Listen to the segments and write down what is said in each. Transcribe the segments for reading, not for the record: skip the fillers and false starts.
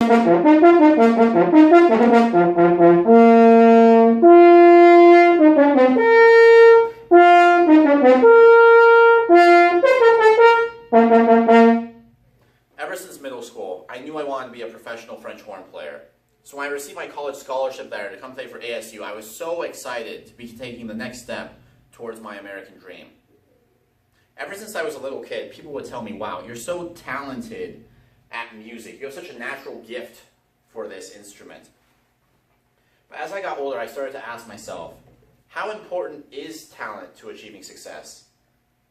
Ever since middle school, I knew I wanted to be a professional French horn player. So when I received my college scholarship there to come play for ASU, I was so excited to be taking the next step towards my American dream. Ever since I was a little kid, people would tell me, wow, you're so talented at music. You have such a natural gift for this instrument. But as I got older, I started to ask myself, how important is talent to achieving success?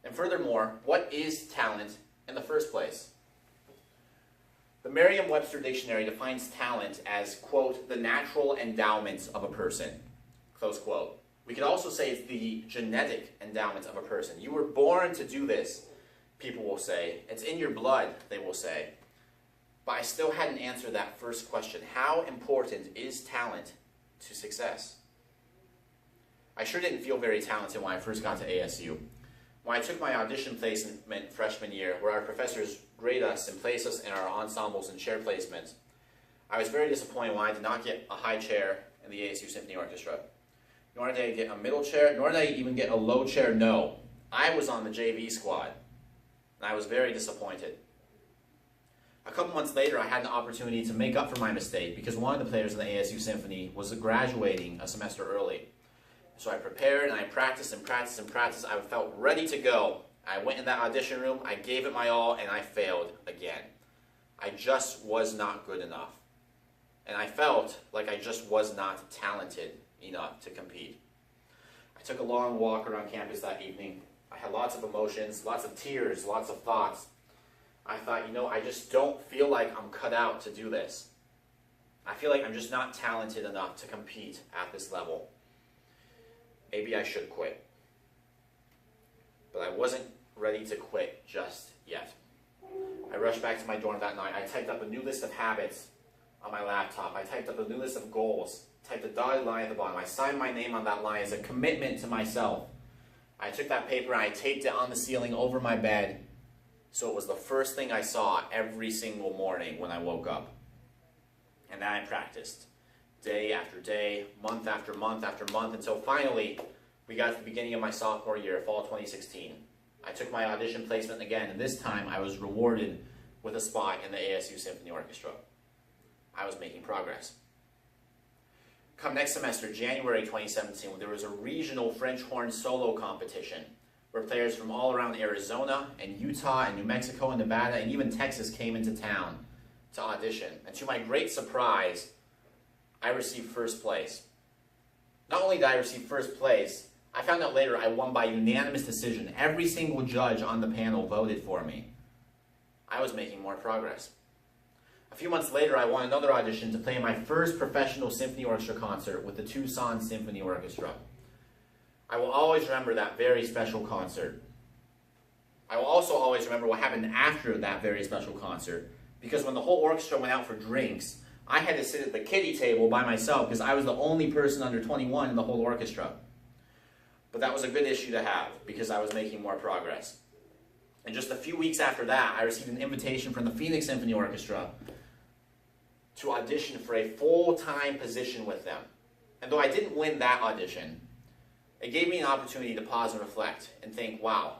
And furthermore, what is talent in the first place? The Merriam-Webster Dictionary defines talent as, quote, the natural endowments of a person, close quote. We could also say it's the genetic endowments of a person. You were born to do this, people will say. It's in your blood, they will say. But I still hadn't answered that first question. How important is talent to success? I sure didn't feel very talented when I first got to ASU. When I took my audition placement freshman year, where our professors grade us and place us in our ensembles and chair placements, I was very disappointed when I did not get a high chair in the ASU Symphony Orchestra. Nor did I get a middle chair, nor did I even get a low chair, no. I was on the JV squad, and I was very disappointed. A couple months later, I had an opportunity to make up for my mistake because one of the players in the ASU Symphony was graduating a semester early. So I prepared and I practiced and practiced and practiced. I felt ready to go. I went in that audition room, I gave it my all, and I failed again. I just was not good enough. And I felt like I just was not talented enough to compete. I took a long walk around campus that evening. I had lots of emotions, lots of tears, lots of thoughts. I thought, I just don't feel like I'm cut out to do this. I feel like I'm just not talented enough to compete at this level. Maybe I should quit. But I wasn't ready to quit just yet. I rushed back to my dorm that night. I typed up a new list of habits on my laptop. I typed up a new list of goals. Typed a dotted line at the bottom. I signed my name on that line as a commitment to myself. I took that paper and I taped it on the ceiling over my bed so it was the first thing I saw every single morning when I woke up. And then I practiced day after day, month after month after month, until finally we got to the beginning of my sophomore year, fall 2016. I took my audition placement again, and this time I was rewarded with a spot in the ASU Symphony Orchestra. I was making progress. Come next semester, January 2017, there was a regional French horn solo competition where players from all around Arizona and Utah and New Mexico and Nevada and even Texas came into town to audition. And to my great surprise, I received first place. Not only did I receive first place, I found out later I won by unanimous decision. Every single judge on the panel voted for me. I was making more progress. A few months later, I won another audition to play in my first professional symphony orchestra concert with the Tucson Symphony Orchestra. I will always remember that very special concert. I will also always remember what happened after that very special concert, because when the whole orchestra went out for drinks, I had to sit at the kiddie table by myself because I was the only person under 21 in the whole orchestra. But that was a good issue to have because I was making more progress. And just a few weeks after that, I received an invitation from the Phoenix Symphony Orchestra to audition for a full-time position with them. And though I didn't win that audition, it gave me an opportunity to pause and reflect and think, wow,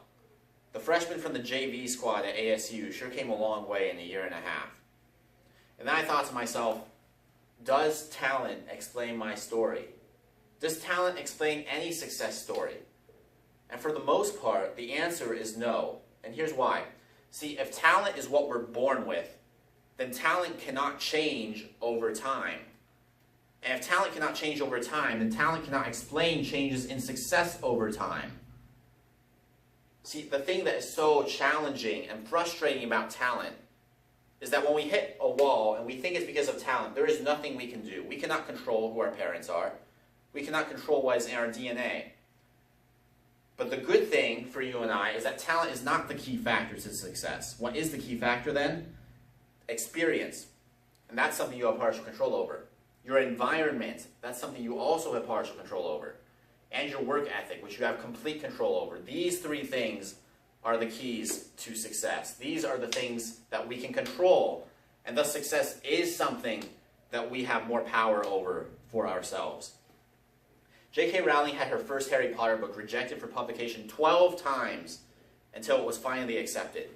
the freshman from the JV squad at ASU sure came a long way in a year and a half. And then I thought to myself, does talent explain my story? Does talent explain any success story? And for the most part, the answer is no. And here's why. See, if talent is what we're born with, then talent cannot change over time. And if talent cannot change over time, then talent cannot explain changes in success over time. See, the thing that is so challenging and frustrating about talent is that when we hit a wall and we think it's because of talent, there is nothing we can do. We cannot control who our parents are. We cannot control what is in our DNA. But the good thing for you and I is that talent is not the key factor to success. What is the key factor then? Experience. And that's something you have partial control over. Your environment, that's something you also have partial control over. And your work ethic, which you have complete control over. These three things are the keys to success. These are the things that we can control and thus success is something that we have more power over for ourselves. J.K. Rowling had her first Harry Potter book rejected for publication 12 times until it was finally accepted.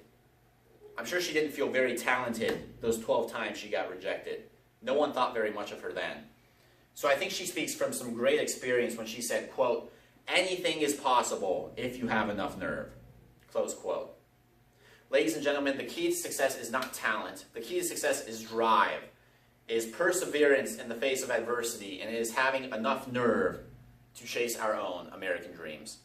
I'm sure she didn't feel very talented those 12 times she got rejected. No one thought very much of her then. So I think she speaks from some great experience when she said, quote, "Anything is possible if you have enough nerve," close quote. Ladies and gentlemen, the key to success is not talent. The key to success is drive, is perseverance in the face of adversity, and it is having enough nerve to chase our own American dreams.